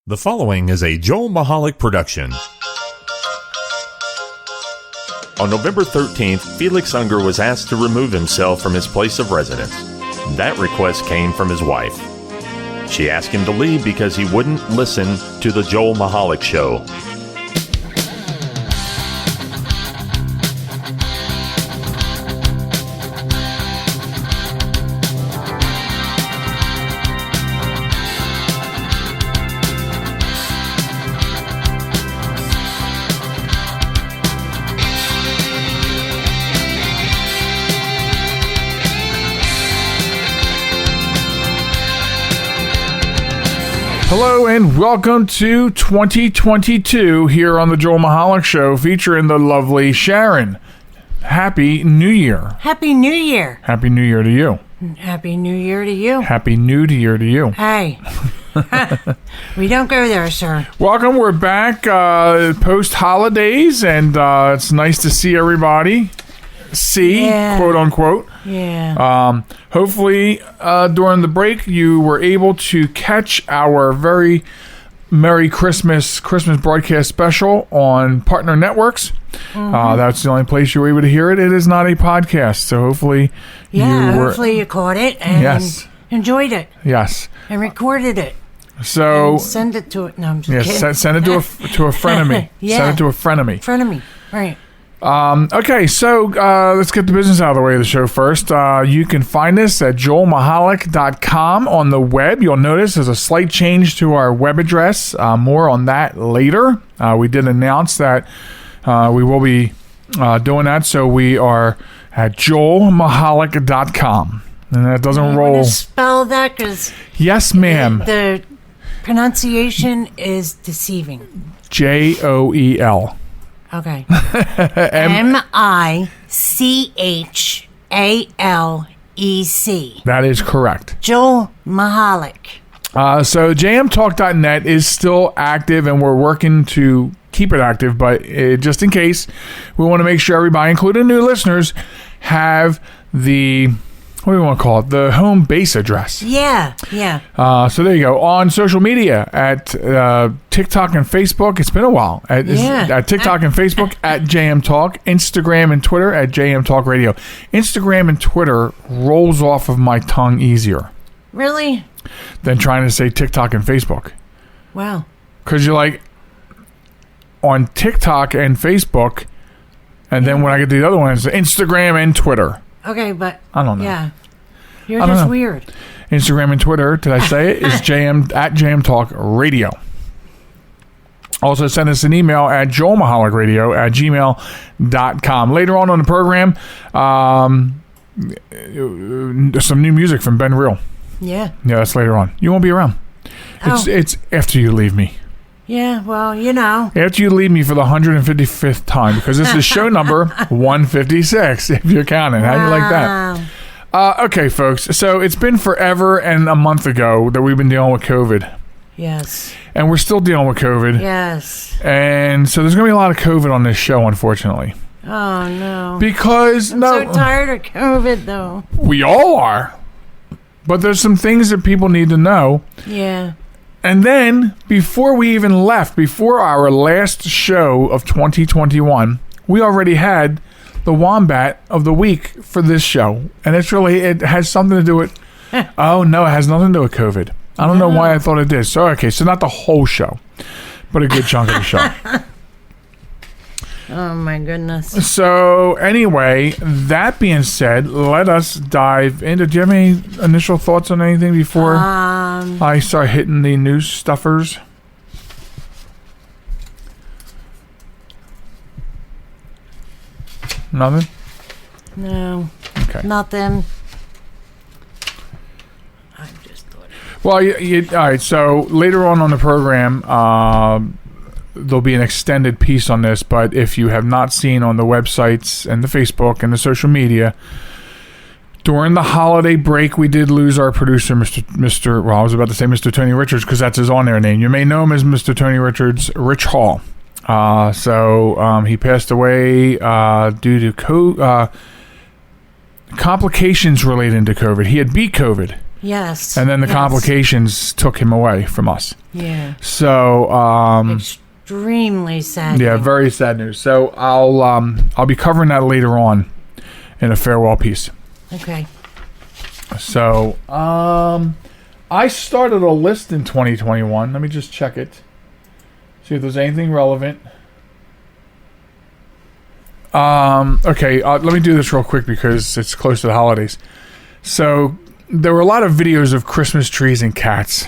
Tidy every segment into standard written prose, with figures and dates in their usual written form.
The following is a Joel Michalec production. On November 13th, Felix Unger was asked to remove himself from his place of residence. That request came from his wife. She asked him to leave because he wouldn't listen to the Joel Michalec Show. Hello and welcome to 2022 here on the Joel Michalec Show, featuring the lovely Sharen. Happy New Year. Happy New Year. Happy New Year to you. Happy New Year to you. Happy New Year to you. Hey. We don't go there, sir. Welcome. We're back post-holidays, and it's nice to see everybody. Quote unquote. Yeah. Hopefully, during the break, you were able to catch our very Merry Christmas broadcast special on partner networks. Mm-hmm. That's the only place you were able to hear it. It is not a podcast, so hopefully hopefully you caught it and enjoyed it. Yes. And recorded it. So and send it to it. No, I'm just kidding. Send it to a frenemy. Yeah. Send it to a frenemy. Frenemy, right. Okay, so let's get the business out of the way of the show first. You can find us at joelmichalec.com on the web. You'll notice there's a slight change to our web address. More on that later. We did announce that we will be doing that, so we are at joelmichalec.com. And that doesn't roll. Want to spell that? 'Cause yes, ma'am. The pronunciation is deceiving. Joel. Okay. Michalec. That is correct. Joel Michalec. So jmtalk.net is still active, and we're working to keep it active, but just in case, we want to make sure everybody, including new listeners, have the... what do you want to call it? The home base address. Yeah. So there you go. On social media at TikTok and Facebook. It's been a while. At TikTok and Facebook at JM Talk. Instagram and Twitter at JM Talk Radio. Instagram and Twitter rolls off of my tongue easier. Really? Than trying to say TikTok and Facebook. Wow. Because you're like, on TikTok and Facebook, and then when I get to the other ones, Instagram and Twitter. Okay, but I don't know. Yeah, you're just weird. Instagram and Twitter, did I say it? Is JM at JM Talk Radio. Also, send us an email at joelmichalecradio@gmail.com. Later on the program, some new music from Ben Real. Yeah, that's later on. You won't be around. It's after you leave me. Yeah, well, you know. After you leave me for the 155th time, because this is show number 156, if you're counting. How do you like that? Okay, folks. So it's been forever and a month ago that we've been dealing with COVID. Yes. And we're still dealing with COVID. Yes. And so there's going to be a lot of COVID on this show, unfortunately. Oh, no. Because, I'm so tired of COVID, though. We all are. But there's some things that people need to know. Yeah. And then, before we even left, before our last show of 2021, we already had the Wombat of the week for this show. And it has something to do with... Oh, no, it has nothing to do with COVID. I don't know why I thought it did. So, okay, so not the whole show, but a good chunk of the show. Oh, my goodness. So, anyway, that being said, let us dive into... Do you have any initial thoughts on anything before I start hitting the news stuffers? Nothing? No. Okay. Nothing. I just thought... Well, all right, so later on the program... there'll be an extended piece on this, but if you have not seen on the websites and the Facebook and the social media, during the holiday break, we did lose our producer, Mr. Well, I was about to say Mr. Tony Richards, because that's his on-air name. You may know him as Mr. Tony Richards, Rich Hall. So he passed away due to complications related to COVID. He had beat COVID, Yes. And then the complications took him away from us. Yeah. So, extremely sad. Yeah, very sad news. So I'll be covering that later on in a farewell piece. Okay. So, I started a list in 2021. Let me just check it. See if there's anything relevant. Okay, let me do this real quick because it's close to the holidays. So, there were a lot of videos of Christmas trees and cats.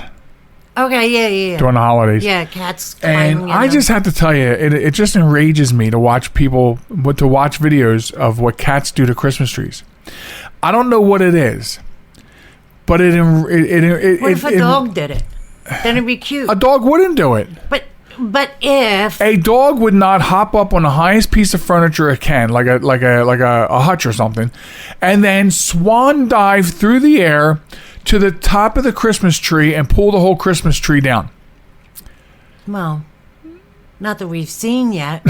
Okay, yeah. During the holidays. Yeah, cats. And I just have to tell you, it just enrages me to watch videos of what cats do to Christmas trees. I don't know what it is, but what if a dog did it? Then it'd be cute. A dog wouldn't do it. But if a dog would not hop up on the highest piece of furniture it can, like a hutch or something, and then swan dive through the air to the top of the Christmas tree and pull the whole Christmas tree down. Well, not that we've seen yet.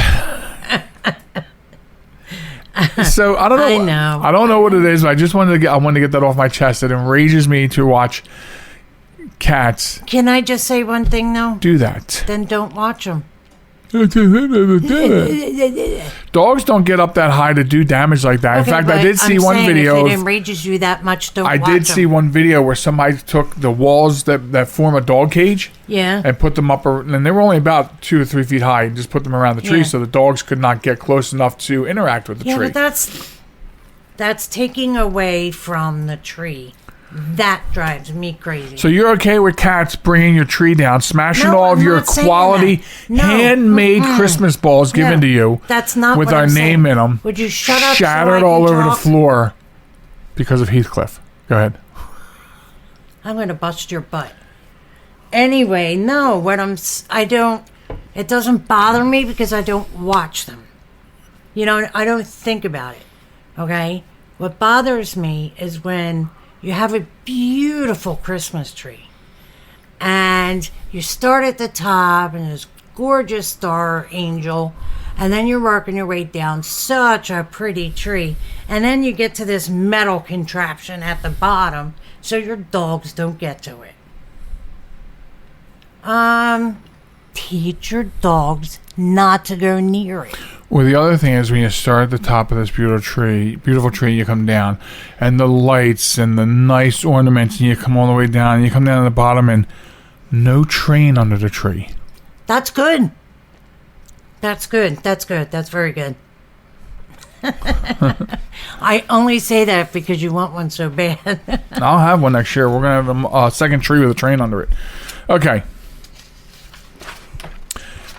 So I don't know. I know. I don't know what it is. But I wanted to get that off my chest. It enrages me to watch cats. Can I just say one thing though? Do that. Then don't watch them. Dogs don't get up that high to do damage like that. In fact, I did see one video. If it enrages you that much, don't watch them. I did see one video where somebody took the walls that form a dog cage, and put them up, and they were only about 2 or 3 feet high, and just put them around the tree so the dogs could not get close enough to interact with the tree. Yeah, but that's taking away from the tree. That drives me crazy. So you're okay with cats bringing your tree down, smashing all of your quality handmade Christmas balls given to you that's not with what our I'm name saying. in them, Would you shut up? shattered all over the floor because of Heathcliff? Go ahead. I'm going to bust your butt. Anyway, no, it doesn't bother me because I don't watch them. I don't think about it. Okay? What bothers me is when you have a beautiful Christmas tree and you start at the top and this gorgeous star angel, and then you're working your way down, such a pretty tree, and then you get to this metal contraption at the bottom so your dogs don't get to it. Teach your dogs not to go near it. Well, the other thing is when you start at the top of this beautiful tree, you come down, and the lights and the nice ornaments, and you come all the way down, and you come down to the bottom, and no train under the tree. That's good. That's good. That's very good. I only say that because you want one so bad. I'll have one next year. We're going to have a second tree with a train under it. Okay.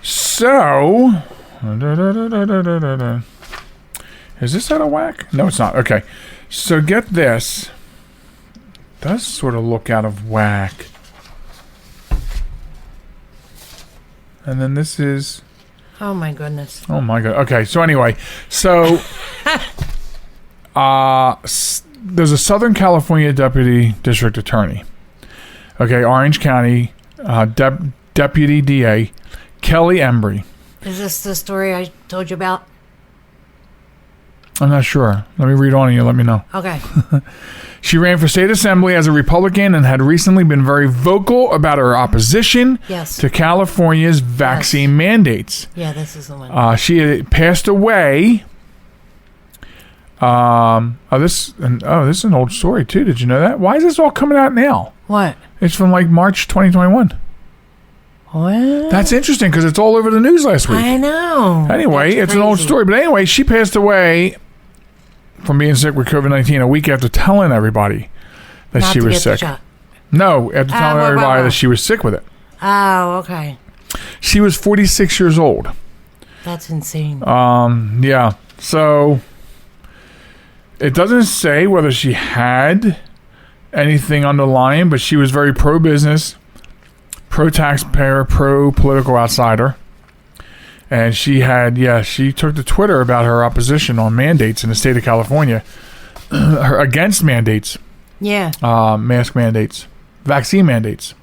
So... Is this out of whack? No, it's not. Okay. So get this. It does sort of look out of whack. And then this is... Oh my goodness. Oh my god. Okay, so anyway. So... there's a Southern California Deputy District Attorney. Okay, Orange County Deputy DA Kelly Embry. Is this the story I told you about? I'm not sure. Let me read on and you let me know. Okay. She ran for state assembly as a Republican and had recently been very vocal about her opposition to California's vaccine mandates. Yeah, this is the one. She had passed away. This is an old story too. Did you know that? Why is this all coming out now? What? It's from like March 2021. What? That's interesting because it's all over the news last week. I know. Anyway, it's an old story. But anyway, she passed away from being sick with COVID-19 a week after telling everybody that she was sick. No, after telling everybody that she was sick with it. Oh, okay. She was 46 years old. That's insane. Yeah. So it doesn't say whether she had anything underlying, but she was very pro-business, pro-taxpayer, pro-political outsider. And she took to Twitter about her opposition on mandates in the state of California, against mandates. Yeah. Mask mandates, vaccine mandates.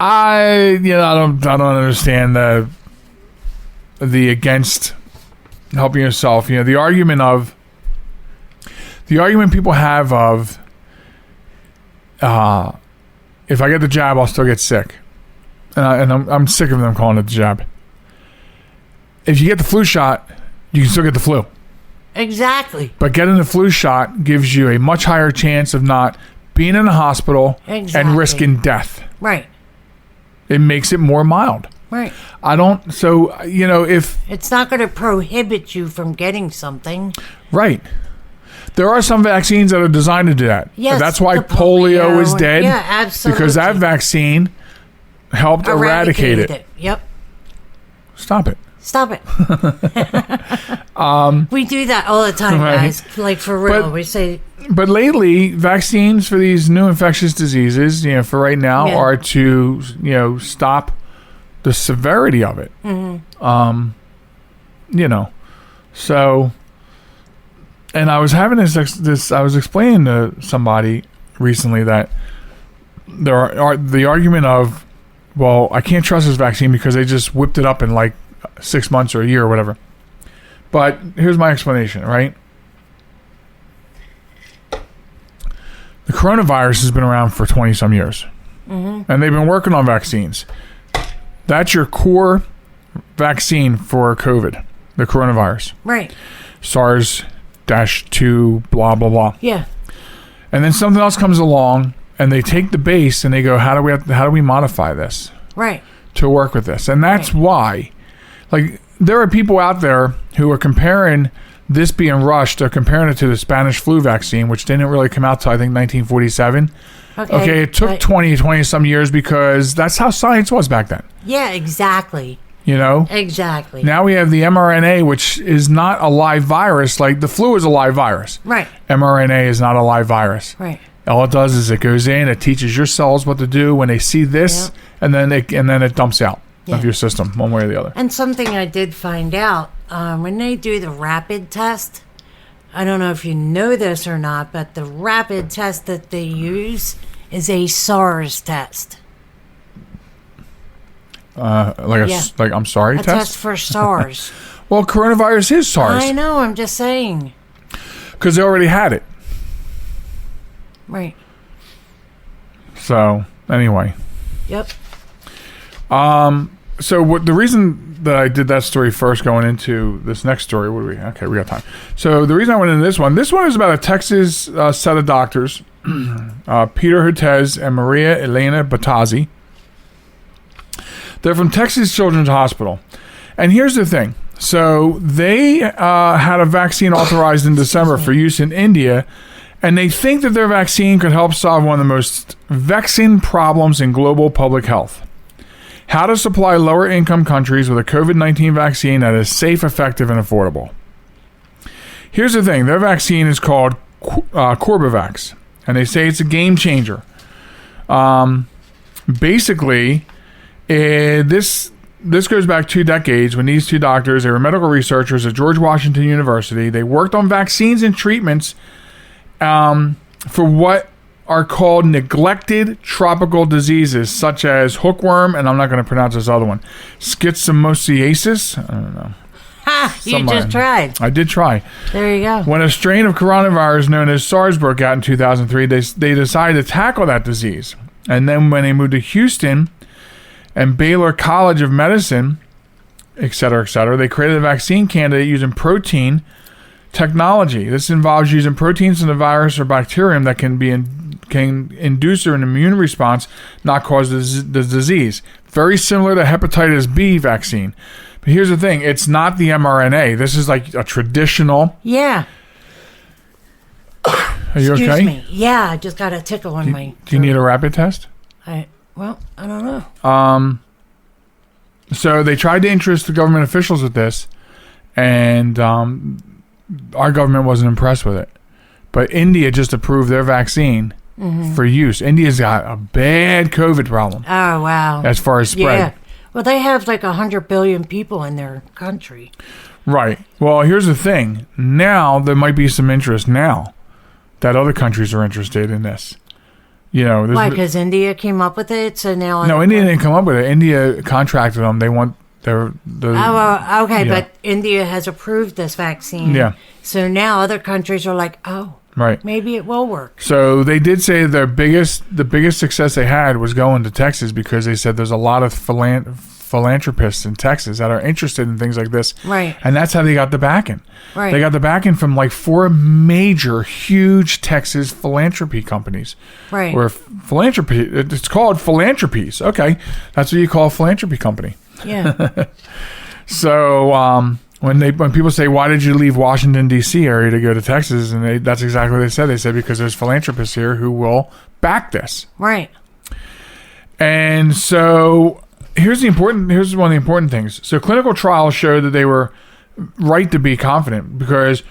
I don't understand the against helping yourself. The argument people have of if I get the jab, I'll still get sick. And I'm sick of them calling it the jab. If you get the flu shot, you can still get the flu. Exactly. But getting the flu shot gives you a much higher chance of not being in a hospital and risking death. Right. It makes it more mild. Right. If... It's not going to prohibit you from getting something. Right. There are some vaccines that are designed to do that. Yes. That's why polio is dead. Yeah, absolutely. Because that vaccine helped eradicate it. Yep. Stop it. We do that all the time, right. guys. Like, for real. We say... But lately, vaccines for these new infectious diseases, for right now, are to, stop the severity of it. Mm-hmm. So... And I was having this. I was explaining to somebody recently that there are the argument of, well, I can't trust this vaccine because they just whipped it up in like 6 months or a year or whatever. But here's my explanation, right? The coronavirus has been around for 20 some years, and they've been working on vaccines. That's your core vaccine for COVID, the coronavirus, right? SARS-2, blah blah blah. Yeah. And then something else comes along, and they take the base and they go, how do we modify this, right, to work with this? And that's why, like, there are people out there who are comparing this being rushed. They're comparing it to the Spanish flu vaccine, which didn't really come out till I think 1947. Okay, it took 20 some years because that's how science was back then. Yeah, exactly. Exactly. Now we have the mRNA, which is not a live virus. Like the flu is a live virus. Right. mRNA is not a live virus. Right. All it does is it goes in, it teaches your cells what to do when they see this, and then it dumps out of your system one way or the other. And something I did find out when they do the rapid test, I don't know if you know this or not, but the rapid test that they use is a SARS test. I'm sorry, a test for SARS. Well, coronavirus is SARS. I know, I'm just saying. Because they already had it. Right. So, anyway. Yep. So the reason that I did that story first, going into this next story, we got time. So the reason I went into this one is about a Texas set of doctors, Peter Hurtez and Maria Elena Batazzi. They're from Texas Children's Hospital. And here's the thing. So they had a vaccine authorized in December for use in India, and they think that their vaccine could help solve one of the most vexing problems in global public health. How to supply lower-income countries with a COVID-19 vaccine that is safe, effective, and affordable. Here's the thing. Their vaccine is called Corbevax, and they say it's a game changer. Basically... This goes back 2 decades when these two doctors, they were medical researchers at George Washington University. They worked on vaccines and treatments for what are called neglected tropical diseases, such as hookworm, and I'm not going to pronounce this other one, schistosomatiasis. I don't know. You just tried. I did try. There you go. When a strain of coronavirus known as SARS broke out in 2003, they decided to tackle that disease. And then when they moved to Houston and Baylor College of Medicine, et cetera, they created a vaccine candidate using protein technology. This involves using proteins in the virus or bacterium that can induce an immune response, not cause the disease. Very similar to hepatitis B vaccine. But here's the thing. It's not the mRNA. This is like a traditional... Yeah. Are you okay? Excuse me. Yeah, I just got a tickle on my... Do you need a rapid test? Well, I don't know. So they tried to interest the government officials with this, and our government wasn't impressed with it. But India just approved their vaccine for use. India's got a bad COVID problem. Oh, wow. As far as spread. Yeah. Well, they have like 100 billion people in their country. Right. Well, here's the thing. Now there might be some interest now that other countries are interested in this. Why? Because India came up with it, so now... No, India didn't come up with it. India contracted them. They want their... okay, but India has approved this vaccine. Yeah. So now other countries are like, oh, Right. Maybe it will work. So they did say the biggest success they had was going to Texas because they said there's a lot of philanthropists in Texas that are interested in things like this. Right. And that's how they got the backing. Right. They got the backing from like 4 major, huge Texas philanthropy companies. Right. Or philanthropy, it's called philanthropies. Okay. That's what you call a philanthropy company. Yeah. So, when people say, why did you leave Washington, D.C. area to go to Texas? And that's exactly what they said. They said, because there's philanthropists here who will back this. Right. And so here's one of the important things. So clinical trials showed that they were right to be confident because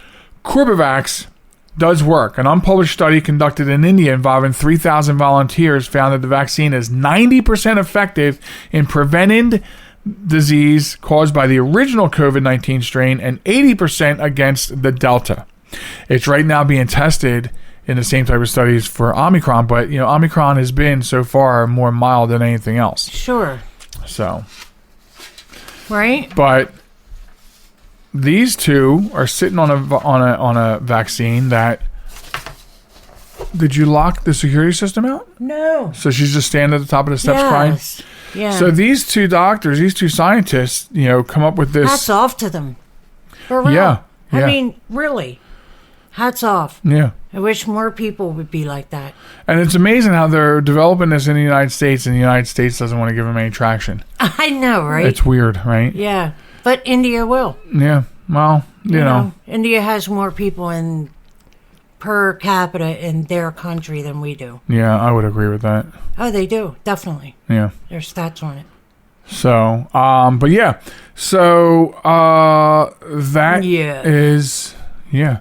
Corbevax does work. An unpublished study conducted in India involving 3,000 volunteers found that the vaccine is 90% effective in preventing disease caused by the original COVID-19 strain and 80% against the Delta. It's right now being tested in the same type of studies for Omicron, but Omicron has been so far more mild than anything else. Sure. So, right? But these two are sitting on a vaccine that. Did you lock the security system out? No. So she's just standing at the top of the steps crying? Yeah. So these two doctors, these two scientists, come up with this. Hats off to them. For real. Yeah. I mean, really. Hats off. Yeah. I wish more people would be like that. And it's amazing how they're developing this in the United States, and the United States doesn't want to give them any traction. I know, right? It's weird, right? Yeah. But India will. Yeah. Well, you know. India has more people per capita in their country than we do. Yeah, I would agree with that. Oh, they do. Definitely. Yeah. There's stats on it. So, but yeah. So, that is, yeah.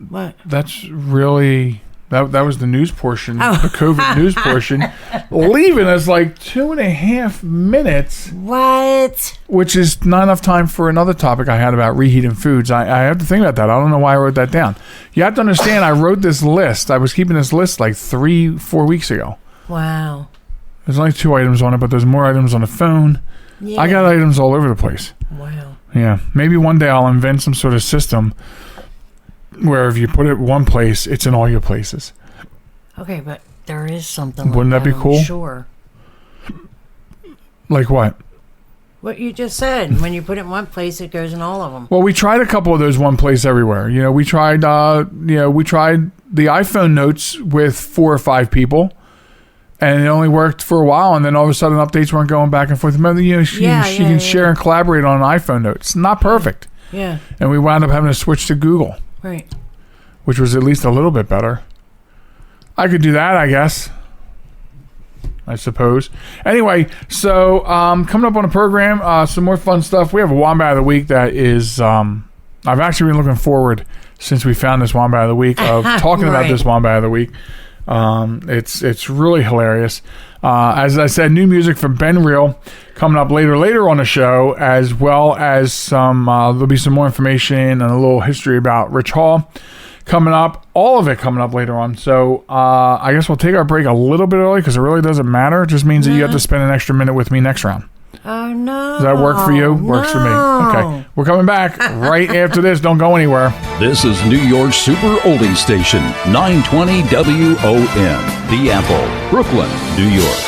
What? That's really, that was the news portion, Oh. the COVID news portion, leaving us like 2.5 minutes. What? Which is not enough time for another topic I had about reheating foods. I have to think about that. I don't know why I wrote that down. You have to understand, I wrote this list. I was keeping this list like 3-4 weeks ago. Wow. There's only 2 items on it, but there's more items on the phone. Yeah. I got items all over the place. Wow. Yeah. Maybe one day I'll invent some sort of system where if you put it one place, it's in all your places. Okay, but there is something like Wouldn't that be cool? I'm sure. Like what? What you just said. When you put it in one place, it goes in all of them. Well, we tried a couple of those one place everywhere. We tried the iPhone notes with 4 or 5 people, and it only worked for a while, and then all of a sudden updates weren't going back and forth. Remember, you can share and collaborate on iPhone notes. Not perfect. Yeah. And we wound up having to switch to Google. Right. Which was at least a little bit better. I could do that, I guess. I suppose. Anyway, so coming up on the program, some more fun stuff. We have a Wombat of the Week that is... I've actually been looking forward since we found this Wombat of the Week of talking about this Wombat of the Week. It's really hilarious. As I said, new music from Ben Real coming up later on the show, as well as some there'll be some more information and a little history about Rich Hall coming up. All of it coming up later on. So I guess we'll take our break a little bit early because it really doesn't matter. It just means that you have to spend an extra minute with me next round. Oh, no. Does that work for you? Works for me. Okay. We're coming back right after this. Don't go anywhere. This is New York's Super Oldie Station, 920 WON, The Apple, Brooklyn, New York.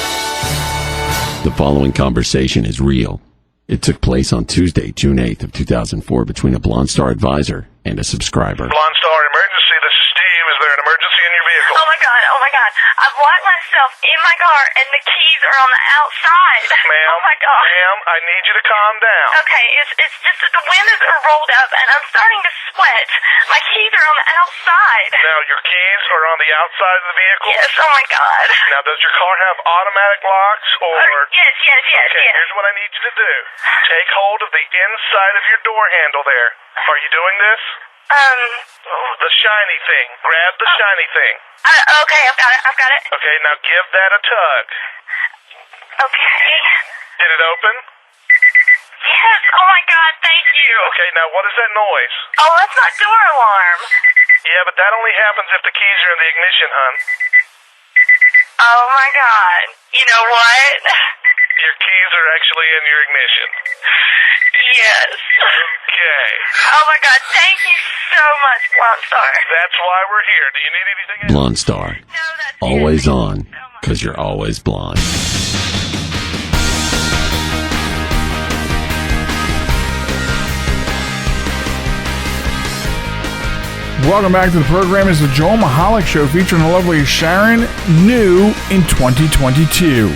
The following conversation is real. It took place on Tuesday, June 8th of 2004 between a Blonde Star advisor and a subscriber. Blonde Star emergency. This is Steve. Is there an emergency in your vehicle? Oh my god. I've locked myself in my car and the keys are on the outside. Ma'am, oh my god. Ma'am, I need you to calm down. Okay, it's just that the windows are rolled up and I'm starting to sweat. My keys are on the outside. Now, your keys are on the outside of the vehicle? Yes, oh my god. Now, does your car have automatic locks or... Yes. Okay, here's what I need you to do. Take hold of the inside of your door handle there. Are you doing this? The shiny thing. Grab the shiny thing. Okay, I've got it. Okay, now give that a tug. Okay. Did it open? Yes, oh my god, thank you. Okay, now what is that noise? Oh, that's my door alarm. Yeah, but that only happens if the keys are in the ignition, hon. Oh my god. You know what? Your keys are actually in your ignition. Yes. Okay. Oh my god, thank you so much, Blonde Star. That's why we're here. Do you need anything else? Blonde Star. No, that's Always it. on, So much. because you're always blonde. Welcome back to the program. It's the Joel Michalec Show featuring the lovely Sharen, new in 2022.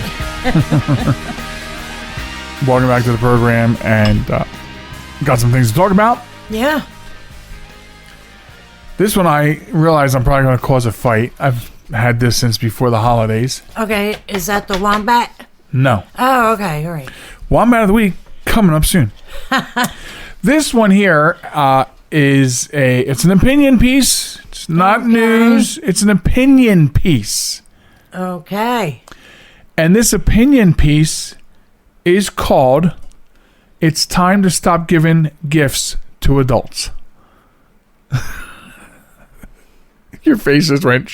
Welcome back to the program, and got some things to talk about. Yeah. This one I realize I'm probably going to cause a fight. I've had this since before the holidays. Okay, is that the Wombat? No. Oh, okay, all right. Wombat of the Week coming up soon. This one here it's an opinion piece. It's not Okay. news. It's an opinion piece. Okay. And this opinion piece is called "It's Time to Stop Giving Gifts to Adults." Your face just went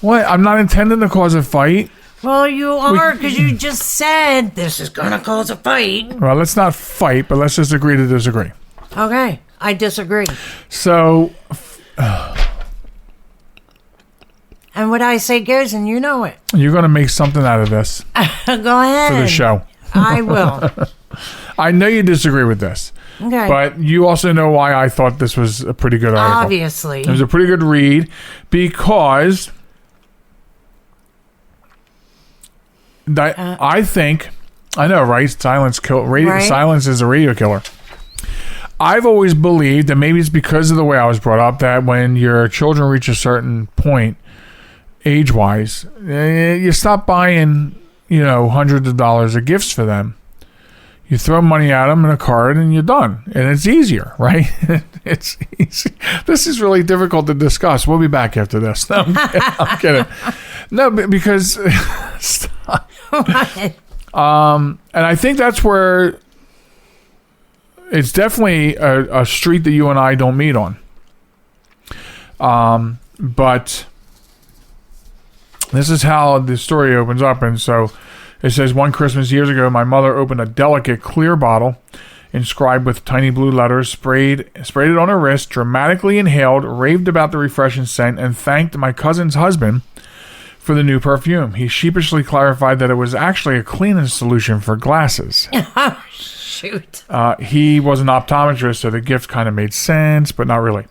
What? I'm not intending to cause a fight. Well, you are, because you just said this is going to cause a fight. Well, let's not fight, but let's just agree to disagree. Okay, I disagree. So, And what I say goes, and you know it. you're going to make something out of this Go ahead. for the show. I will. I know you disagree with this, Okay. but you also know why I thought this was a pretty good article. Obviously. It was a pretty good read because I think, I know, right? Silence Right. Silence is a radio killer. I've always believed, and maybe it's because of the way I was brought up, that when your children reach a certain point, age-wise, you stop buying, hundreds of dollars of gifts for them. You throw money at them in a card and you're done. And it's easier, right? It's easy. This is really difficult to discuss. We'll be back after this. No, I'm kidding. No, because... Stop. And I think that's where it's definitely a street that you and I don't meet on. But this is how the story opens up. And so it says, one Christmas years ago, my mother opened a delicate clear bottle inscribed with tiny blue letters, sprayed it on her wrist, dramatically inhaled, raved about the refreshing scent, and thanked my cousin's husband for the new perfume. He sheepishly clarified that it was actually a cleaning solution for glasses. Oh, shoot. He was an optometrist, so the gift kind of made sense, but not really.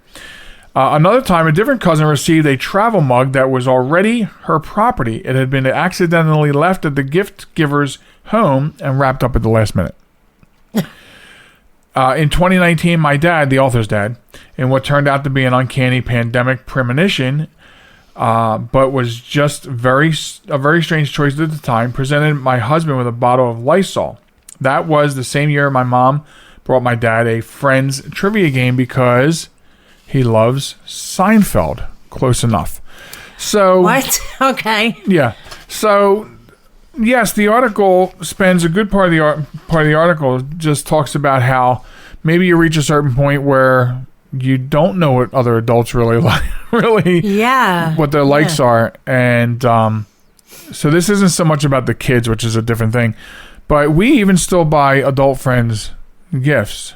Another time, a different cousin received a travel mug that was already her property. It had been accidentally left at the gift giver's home and wrapped up at the last minute. In 2019, my dad, the author's dad, in what turned out to be an uncanny pandemic premonition, but was just a very strange choice at the time, presented my husband with a bottle of Lysol. That was the same year my mom brought my dad a Friends trivia game because he loves Seinfeld. Close enough. So What? Okay. yeah. So yes, the article spends a good part of the article just talks about how maybe you reach a certain point where you don't know what other adults really like, Yeah. what their likes are, and so this isn't so much about the kids, which is a different thing, but we even still buy adult friends gifts.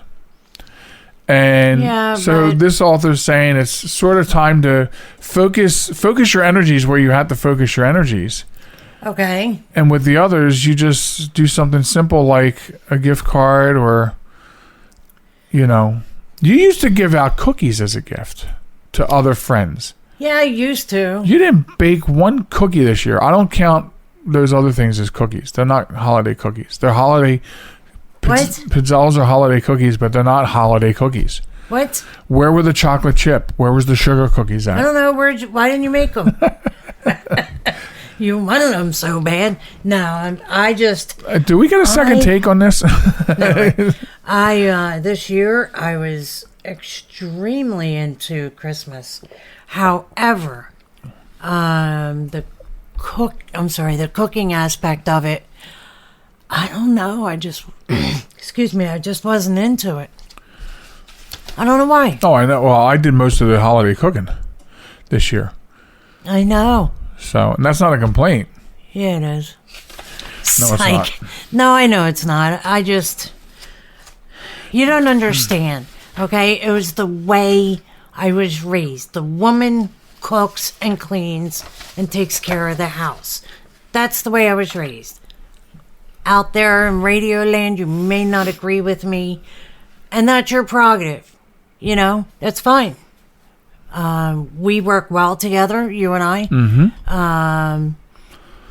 And Yeah, so but- this author's saying it's sort of time to focus your energies where you have to focus your energies. Okay. And with the others, you just do something simple like a gift card, or, you used to give out cookies as a gift to other friends. Yeah, I used to. You didn't bake one cookie this year. I don't count those other things as cookies. They're not holiday cookies. They're holiday... What? Pizzelles are holiday cookies, but they're not holiday cookies. What? Where were the chocolate chip? Where was the sugar cookies at? I don't know. Why didn't you make them? You wanted them so bad. No, I just... Do we get a second take on this? This year, I was extremely into Christmas. However, the cooking aspect of it, I don't know. I just, excuse me, I just wasn't into it. I don't know why. Oh, I know. Well, I did most of the holiday cooking this year. I know. So, and that's not a complaint. Yeah, it is. No, it's not. No, I know it's not. I just... You don't understand, okay? It was the way I was raised. The woman cooks and cleans and takes care of the house. That's the way I was raised. Out there in Radio Land, you may not agree with me, and that's your prerogative. You know, that's fine. We work well together, you and I. Mm-hmm.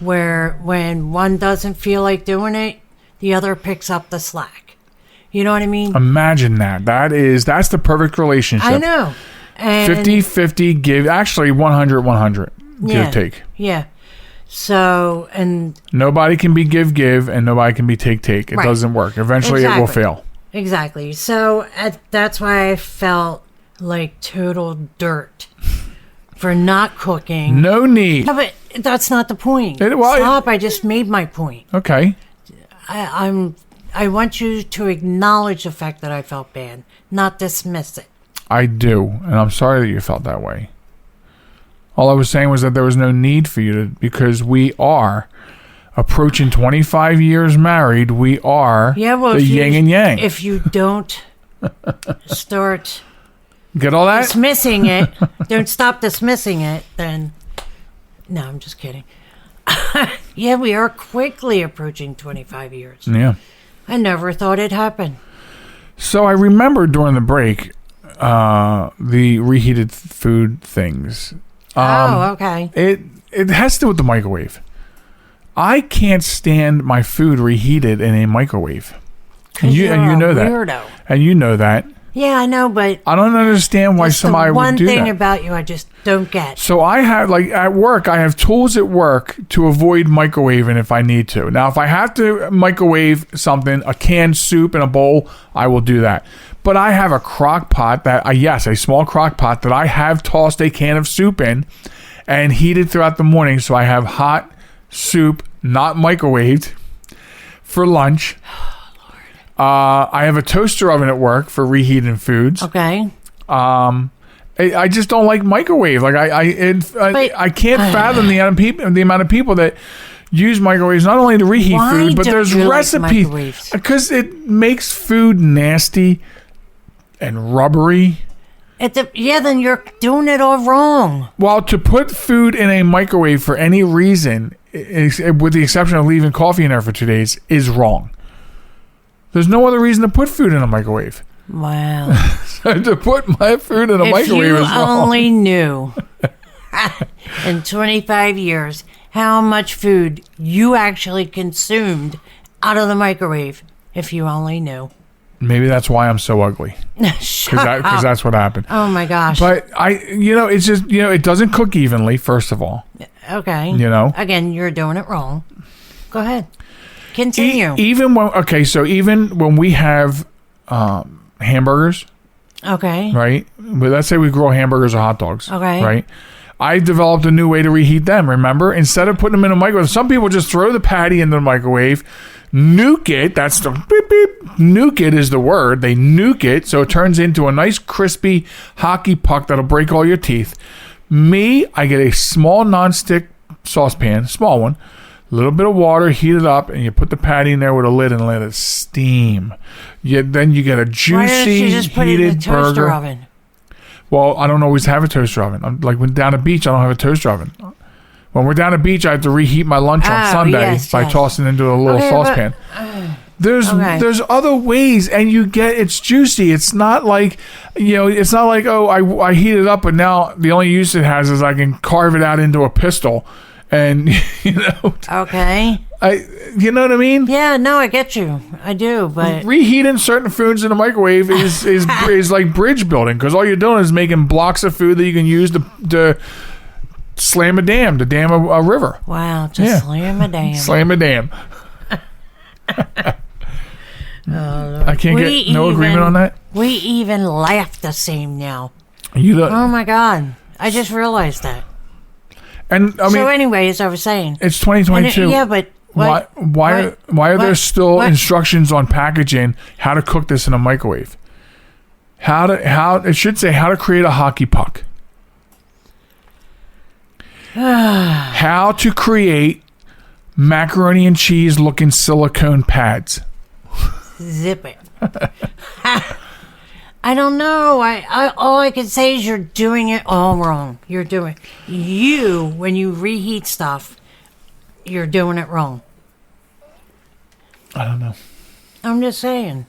Where when one doesn't feel like doing it, the other picks up the slack. You know what I mean? Imagine that. That's the perfect relationship. I know. And 50-50 give, actually 100-100 give take. Yeah. So, and nobody can be give, and nobody can be take. It Right. doesn't work. Eventually it will fail. Exactly. So that's why I felt like total dirt for not cooking. No need. No, but that's not the point. Well, Stop. I just made my point. Okay. I want you to acknowledge the fact that I felt bad, not dismiss it. I do, and I'm sorry that you felt that way. All I was saying was that there was no need for you to, because we are approaching 25 years married. We are the yin and yang. If you don't start Get all that? dismissing it, don't stop dismissing it, then... No, I'm just kidding. Yeah, we are quickly approaching 25 years. Yeah. I never thought it'd happen. So I remember during the break, the reheated food things. Okay. It has to do with the microwave. I can't stand my food reheated in a microwave. And you know that. Weirdo. And you know that. Yeah, I know, but I don't understand why somebody would do that. one thing about you I just don't get. So I have, like, at work, I have tools at work to avoid microwaving if I need to. Now, if I have to microwave something, a canned soup in a bowl, I will do that. But I have a crock pot a small crock pot that I have tossed a can of soup in and heated throughout the morning. So I have hot soup, not microwaved, for lunch. I have a toaster oven at work for reheating foods. Okay. I just don't like microwave. Like I can't fathom the amount of people that use microwaves not only to reheat food, but there's recipes because it makes food nasty and rubbery. Then you're doing it all wrong. Well, to put food in a microwave for any reason, with the exception of leaving coffee in there for 2 days, is wrong. There's no other reason to put food in a microwave. Wow. So to put my food in a microwave is wrong. If you only knew in 25 years how much food you actually consumed out of the microwave, if you only knew. Maybe that's why I'm so ugly. Because that's what happened. Oh my gosh. But it's just, it doesn't cook evenly, first of all. Okay. Again, you're doing it wrong. Go ahead. Continue. Even when we have hamburgers. Okay. Right? But let's say we grill hamburgers or hot dogs. Okay. Right? I developed a new way to reheat them, remember? Instead of putting them in a microwave, some people just throw the patty in the microwave, nuke it. That's the beep, beep. Nuke it is the word. They nuke it so it turns into a nice crispy hockey puck that'll break all your teeth. I get a small nonstick saucepan, small one, a little bit of water, heat it up, and you put the patty in there with a lid and let it steam. Then you get a juicy, Why don't you just put it in heated the toaster burger. oven? Well, I don't always have a toaster oven. I'm like when down at the beach, I don't have a toaster oven. When we're down at the beach, I have to reheat my lunch on Sunday by tossing into a little saucepan. There's other ways, and it's juicy. It's not like I heat it up, but now the only use it has is I can carve it out into a pistol, and Okay. You know what I mean? Yeah, no, I get you. I do, but reheating certain foods in a microwave is like bridge building, because all you're doing is making blocks of food that you can use to slam a dam, to dam a river. Wow, slam a dam. Slam a dam. I can't get no agreement on that. We even laugh the same now. Oh my God. I just realized that. And I mean, so anyways, I was saying. It's 2022. Yeah, but why are there still instructions on packaging how to cook this in a microwave? It should say how to create a hockey puck. How to create macaroni and cheese looking silicone pads. Zip it. I don't know. I all I can say is you're doing it all wrong. When you reheat stuff, you're doing it wrong. I don't know. I'm just saying.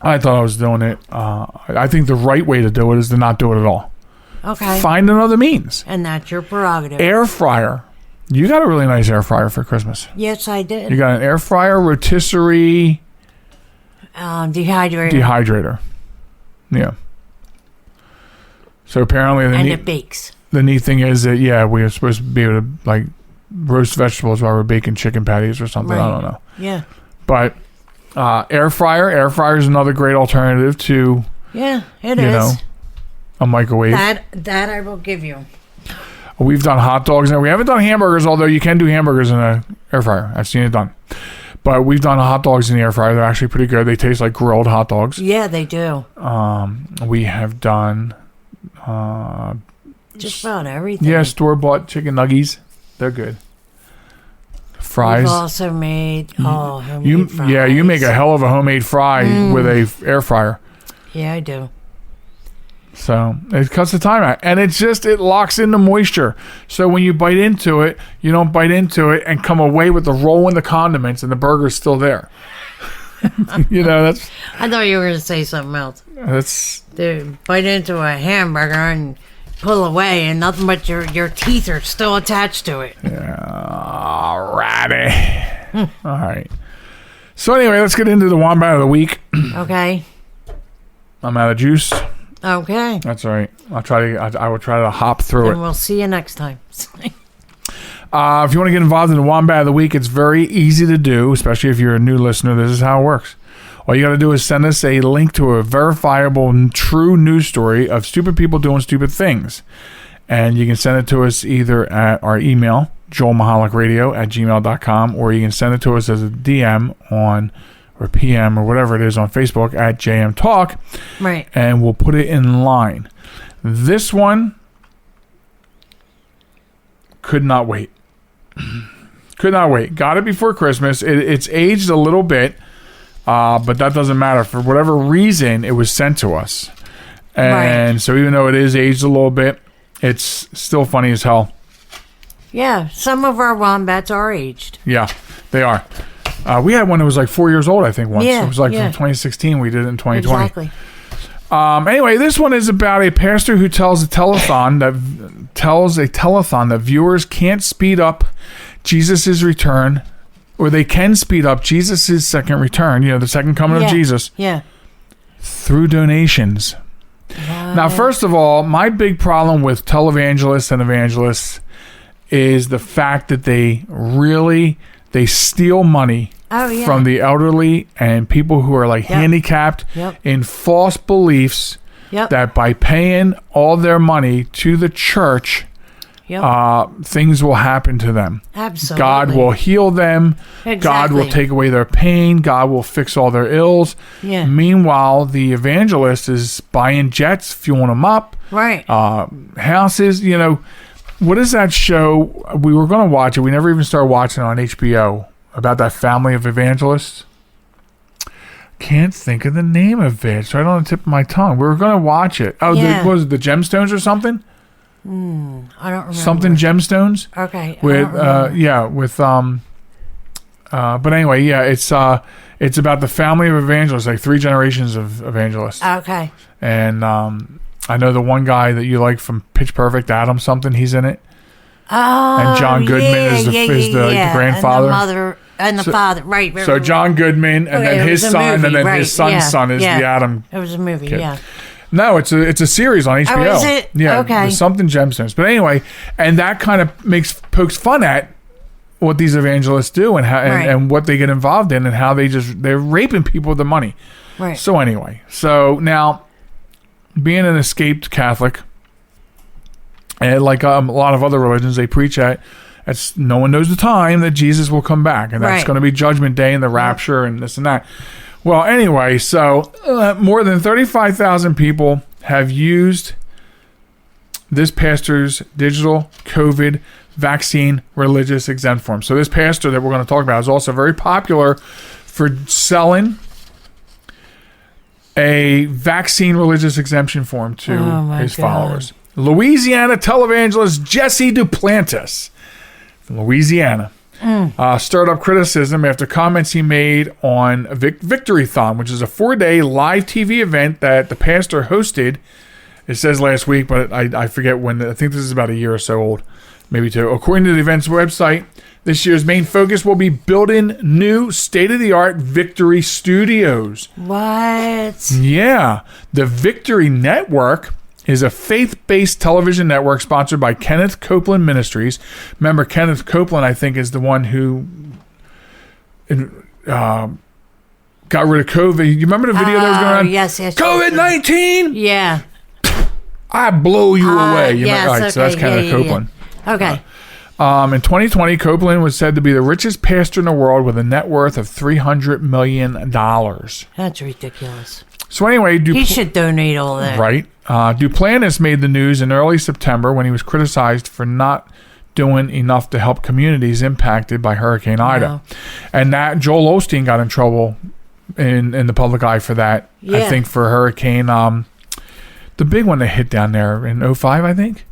I thought I was doing it. I think the right way to do it is to not do it at all. Okay. Find another means. And that's your prerogative. Air fryer. You got a really nice air fryer for Christmas. Yes, I did. You got an air fryer, rotisserie, dehydrator. Yeah. So apparently, it bakes. The neat thing is that we are supposed to be able to like roast vegetables while we're baking chicken patties or something. Right. I don't know. Yeah. But air fryer is another great alternative to. Yeah, it is. A microwave. That I will give you. We've done hot dogs now. We haven't done hamburgers, although you can do hamburgers in an air fryer. I've seen it done. But we've done hot dogs in the air fryer. They're actually pretty good. They taste like grilled hot dogs. Yeah, they do. We have done just about everything. Yeah, store-bought chicken nuggies. They're good. Fries. We've also made homemade fries. Yeah, you make a hell of a homemade fry with a air fryer. Yeah, I do. So it cuts the time out, and it locks in the moisture. So when you bite into it, you don't bite into it and come away with the roll in the condiments, and the burger's still there. That's. I thought you were going to say something else. That's. Dude, bite into a hamburger and pull away, and nothing but your teeth are still attached to it. Alrighty. All right. So anyway, let's get into the Wombat of the week. Okay. I'm out of juice. Okay. That's all right. I will try to hop through it. And we'll see you next time. If you want to get involved in the Wombat of the Week, it's very easy to do, especially if you're a new listener. This is how it works. All you got to do is send us a link to a verifiable, true news story of stupid people doing stupid things. And you can send it to us either at our email, joelmichalecradio@gmail.com, or you can send it to us as a DM or PM or whatever it is on Facebook at JM Talk. Right. And we'll put it in line. This one could not wait. Could not wait. Got it before Christmas. It's aged a little bit, but that doesn't matter. For whatever reason, it was sent to us. And so even though it is aged a little bit, it's still funny as hell. Yeah, some of our wombats are aged. Yeah, they are. We had one that was like 4 years old, I think, once. Yeah, it was like from 2016. We did it in 2020. Exactly. Anyway, this one is about a pastor who tells a telethon that viewers can't speed up Jesus' return, or they can speed up Jesus' second return, the second coming of Jesus, through donations. Now, first of all, my big problem with televangelists and evangelists is the fact that they steal money from the elderly and people who are like handicapped in false beliefs that by paying all their money to the church, things will happen to them. Absolutely. God will heal them. Exactly. God will take away their pain. God will fix all their ills. Yeah. Meanwhile, the evangelist is buying jets, fueling them up. Right. Houses, what is that show? We were going to watch it. We never even started watching it on HBO about that family of evangelists. Can't think of the name of it. It's right on the tip of my tongue. We were going to watch it. Oh, was it the Gemstones or something? I don't remember. Something Gemstones? Okay. With but anyway, it's about the family of evangelists, like 3 generations of evangelists. Okay. And I know the one guy that you like from Pitch Perfect, Adam something, he's in it. Oh, and John Goodman is the grandfather. And the mother and the father. Right. So John Goodman and then his son and then his son's son is the Adam. It was a movie, kid. No, it's a series on HBO. Oh, is it? Yeah. Okay. Something Gemstones. But anyway, and that kind of pokes fun at what these evangelists do and how and what they get involved in and how they're raping people with the money. Right. So anyway, now being an escaped Catholic, and like a lot of other religions, they preach that no one knows the time that Jesus will come back, and that's going to be Judgment Day and the rapture and this and that. Well, anyway, so more than 35,000 people have used this pastor's digital COVID vaccine religious exempt form. So this pastor that we're going to talk about is also very popular for selling a vaccine religious exemption form to his God. followers. Louisiana televangelist Jesse Duplantis from Louisiana stirred up criticism after comments he made on Victory-thon, which is a 4-day live TV event that the pastor hosted. It says last week, but I forget when. I think this is about a year or so old, maybe 2. According to the event's website, this year's main focus will be building new state-of-the-art Victory studios. What? Yeah. The Victory Network is a faith-based television network sponsored by Kenneth Copeland Ministries. Remember, Kenneth Copeland, I think, is the one who got rid of COVID. You remember the video that was going around? Yes. COVID-19? Yeah. I blow you away. Yes, Right, so that's Kenneth Copeland. Yeah. Okay. In 2020, Copeland was said to be the richest pastor in the world with a net worth of $300 million. That's ridiculous. So anyway, He should donate all that. Right. Duplantis made the news in early September when he was criticized for not doing enough to help communities impacted by Hurricane Ida. Wow. And that Joel Osteen got in trouble in the public eye for that. Yeah. I think for Hurricane, the big one that hit down there in 2005, I think.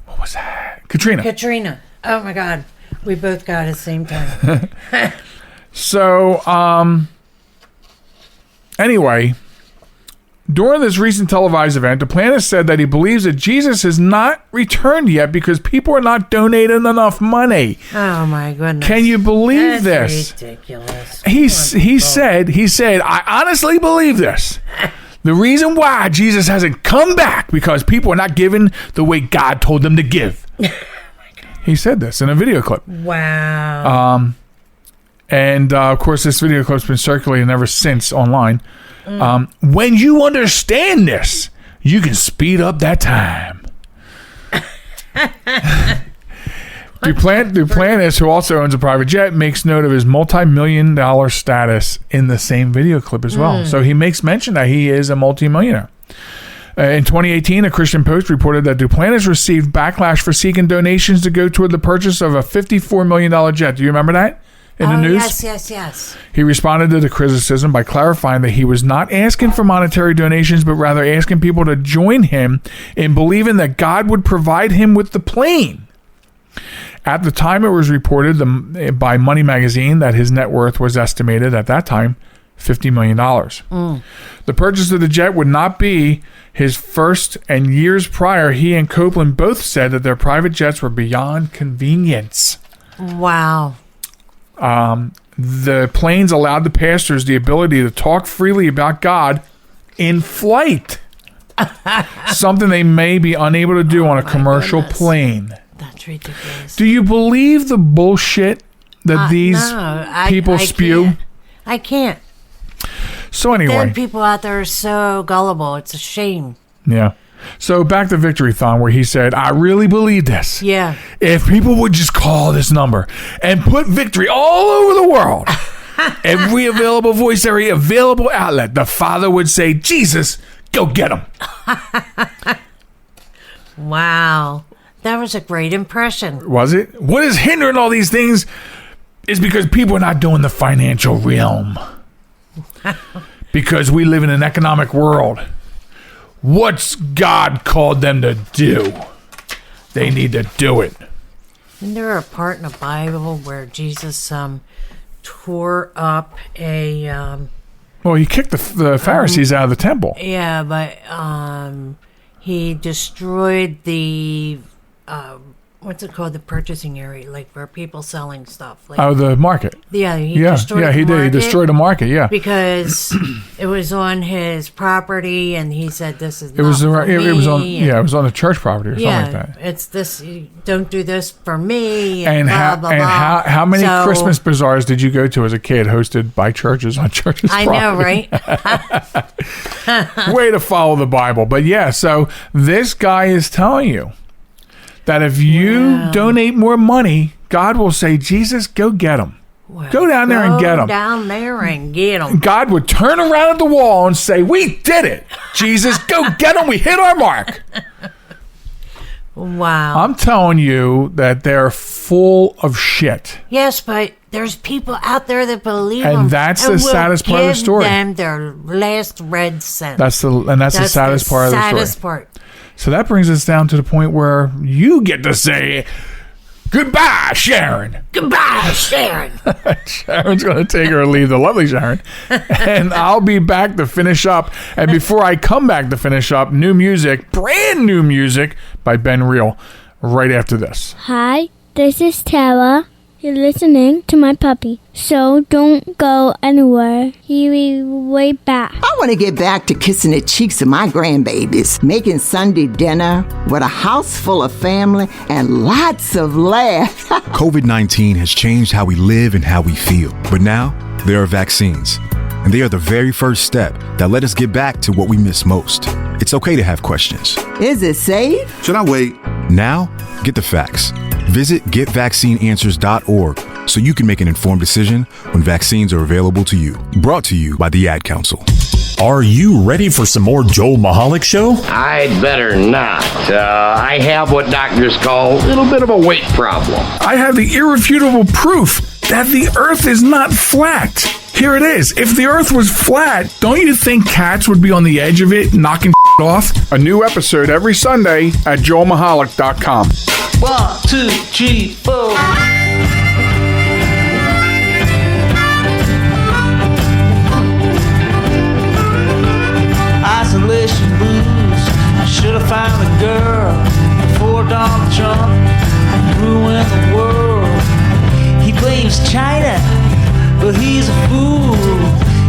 What was that? Katrina. Oh my God. We both got it at the same time. So, anyway, during this recent televised event, Duplantis said that he believes that Jesus has not returned yet because people are not donating enough money. Oh my goodness. Can you believe That's this? ridiculous. He said, I honestly believe this. The reason why Jesus hasn't come back because people are not giving the way God told them to give. He said this in a video clip. Wow. And of course, this video clip's been circulating ever since online. When you understand this, you can speed up that time. Duplantis, who also owns a private jet, makes note of his multi-million-dollar status in the same video clip as well. So he makes mention that he is a multi-millionaire. In 2018, a Christian Post reported that Duplantis received backlash for seeking donations to go toward the purchase of a $54 million jet. Do you remember that in the news? Yes. He responded to the criticism by clarifying that he was not asking for monetary donations, but rather asking people to join him in believing that God would provide him with the plane. At the time, it was reported by Money Magazine that his net worth was estimated at that time $50 million. The purchase of the jet would not be his first, and years prior, he and Copeland both said that their private jets were beyond convenience. Wow. The planes allowed the pastors the ability to talk freely about God in flight. Something they may be unable to do on a commercial plane. That's ridiculous. Do you believe the bullshit that these people spew? Can't. I can't. So anyway. There are people out there are so gullible. It's a shame. Yeah. So back to Victory-thon, where he said, I really believe this. Yeah. If people would just call this number and put victory all over the world, every available voice, every available outlet, the Father would say, Jesus, go get him. Wow. That was a great impression. Was it? What is hindering all these things is because people are not doing the financial realm. Because we live in an economic world. What's God called them to do? They need to do it. Isn't there a part in the Bible where Jesus tore up a... Well, he kicked the Pharisees out of the temple. Yeah, but he destroyed the... what's it called? The purchasing area, like where people selling stuff. Like, the market. Yeah, he He did. did. He destroyed the market. Yeah, because it was on his property, and he said, "This is it was not for me." it was on it was on the church property or something like that. It's this. Don't do this for me. And blah, blah, blah. how many Christmas bazaars did you go to as a kid, hosted by churches on churches' property? I know, right? Way to follow the Bible, but yeah. So this guy is telling you that if you donate more money, God will say, Jesus, go get them. Well, go down there and get them. Down there and get them. God would turn around at the wall and say, we did it. Jesus, go get them. We hit our mark. Wow. I'm telling you that they're full of shit. Yes, but there's people out there that believe them. And that's the saddest part of the story. Give them their last red cent. That's the saddest part of the story. Saddest part. So that brings us down to the point where you get to say goodbye, Sharen. Goodbye, Sharen. Sharon's going to take her leave, the lovely Sharen. And I'll be back to finish up. And before I come back to finish up, new music, brand new music by Ben Real, right after this. Hi, this is Tara. You're listening to my puppy, so don't go anywhere. He'll be right back. I want to get back to kissing the cheeks of my grandbabies, making Sunday dinner with a house full of family and lots of laughs. COVID-19 has changed how we live and how we feel. But now, there are vaccines. And they are the very first step that let us get back to what we miss most. It's okay to have questions. Is it safe? Should I wait? Now, get the facts. Visit getvaccineanswers.org so you can make an informed decision when vaccines are available to you. Brought to you by the Ad Council. Are you ready for some more Joel Michalec Show? I'd better not. I have what doctors call a little bit of a weight problem. I have the irrefutable proof that the earth is not flat. Here it is. If the earth was flat, don't you think cats would be on the edge of it, knocking off? A new episode every Sunday at joelmichalec.com. 1, 2, 3, 4. Isolation blues. I should have found a girl before Donald Trump ruined the world. He blames China, but he's a fool.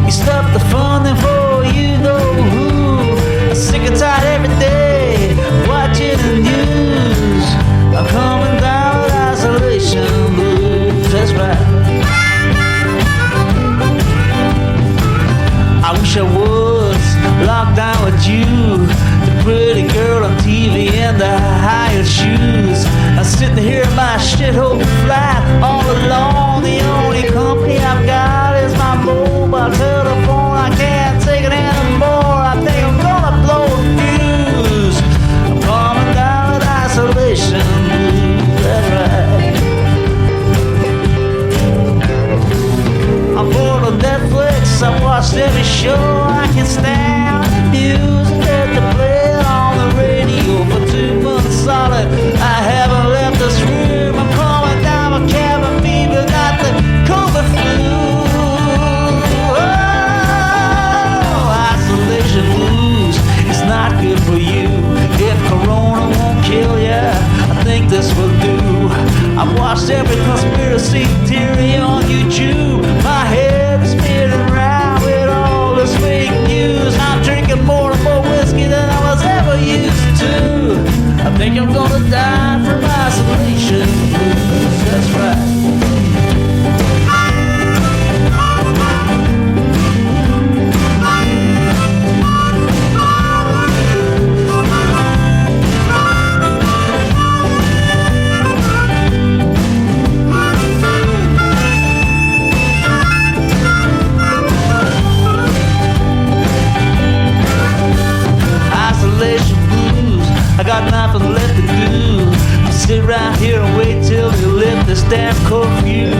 He stuffed the funding for you know who. I'm sick and tired every day watching the news. I'm coming down with isolation blues. That's right. I wish I was locked down with you, the pretty girl on TV and the high shoes. I'm sitting here in my shithole flat all alone. The only company I've got is my mobile telephone. I can't take it anymore. I think I'm gonna blow a fuse. I'm coming down with isolation blues. That's right. I'm bored of Netflix. I've watched every show I can stand. The news and get to play it on the radio for 2 months solid. I haven't left this room. I'm coming down with cabin fever, not the COVID flu. Oh, isolation blues. It's not good for you. If Corona won't kill ya, I think this will do. I've watched every conspiracy theory on YouTube. My head is spinning round with all this fake news. I'm drinking more and more whiskey than I was ever used to. I think I'm gonna die from isolation blues. That's right. I got nothing left to do. Sit right here and wait till they lift this damn curfew.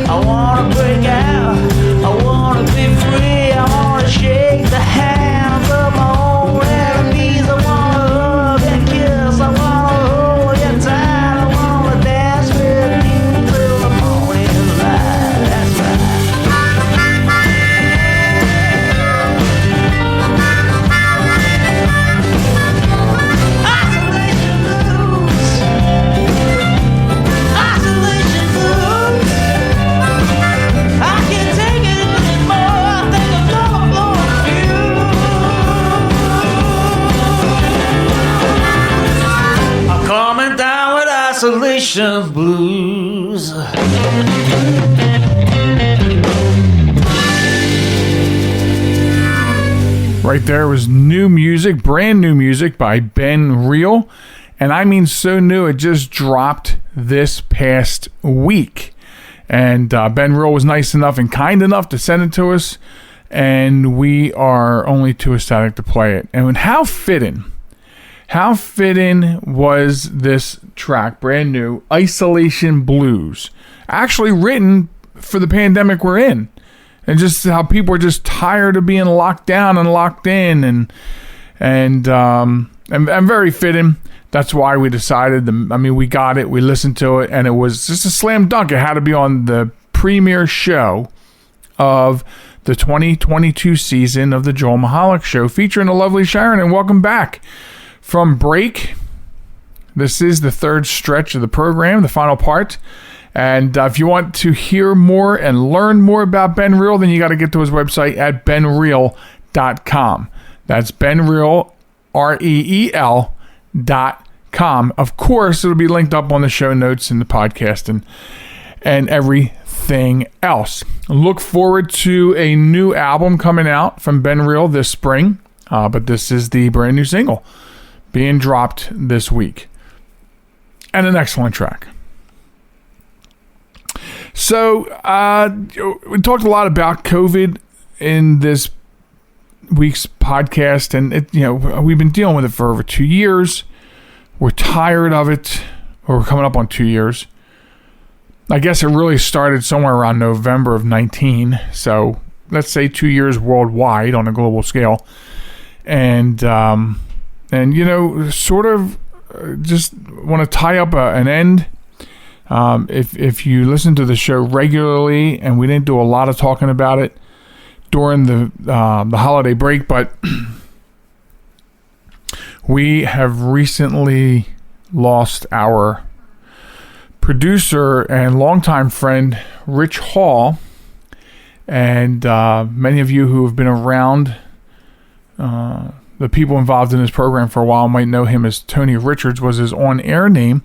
I wanna break out, I wanna be free. I wanna shake the hands of my own enemies. I wanna hug and kiss, I wanna hold you tight. I wanna dance with you till the morning light. That's right. Isolation blues. Right there was new music, brand new music by Ben Real. And I mean so new, it just dropped this past week. And Ben Real was nice enough and kind enough to send it to us. And we are only too ecstatic to play it. And how fitting How fitting was this track, brand new, Isolation Blues, actually written for the pandemic we're in, and just how people are just tired of being locked down and locked in, and very fitting. That's why we decided. We got it, we listened to it, and it was just a slam dunk. It had to be on the premiere show of the 2022 season of the Joel Michalec Show, featuring the lovely Sharen. And welcome back from break. This is the third stretch of the program, the final part. And if you want to hear more and learn more about Ben Reel, then you got to get to his website at benreel.com. That's benreel, REEL.com. Of course, it'll be linked up on the show notes and the podcast and everything else. Look forward to a new album coming out from Ben Reel this spring, but this is the brand new single being dropped this week. And an excellent track. So, we talked a lot about COVID in this week's podcast, and we've been dealing with it for over 2 years. We're tired of it, or we're coming up on 2 years. I guess it really started somewhere around November of 19, so let's say 2 years worldwide on a global scale. And sort of just want to tie up an end. If you listen to the show regularly, and we didn't do a lot of talking about it during the holiday break, but we have recently lost our producer and longtime friend, Rich Hall. And many of you who have been around the people involved in this program for a while might know him as Tony Richards, was his on-air name.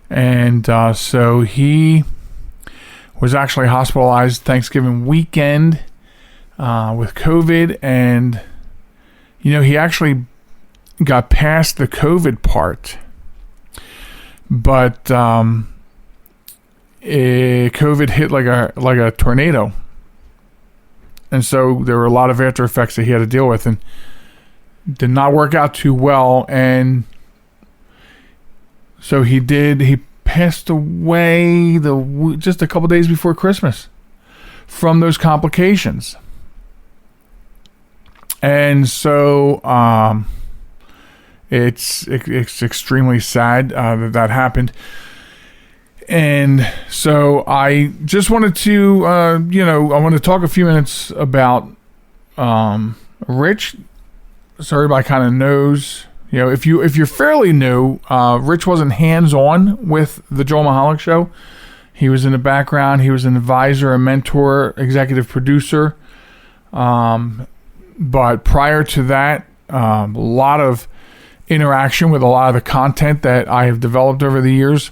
And so he was actually hospitalized Thanksgiving weekend with COVID. And, he actually got past the COVID part. But COVID hit like a tornado. And so there were a lot of after effects that he had to deal with, and did not work out too well. And so he passed away just a couple days before Christmas from those complications. And so it's extremely sad that happened. And so I just wanted to, I want to talk a few minutes about Rich, so everybody kind of knows. If you're fairly new, Rich wasn't hands-on with the Joel Michalec Show. He was in the background. He was an advisor, a mentor, executive producer. But prior to that, a lot of interaction with a lot of the content that I have developed over the years.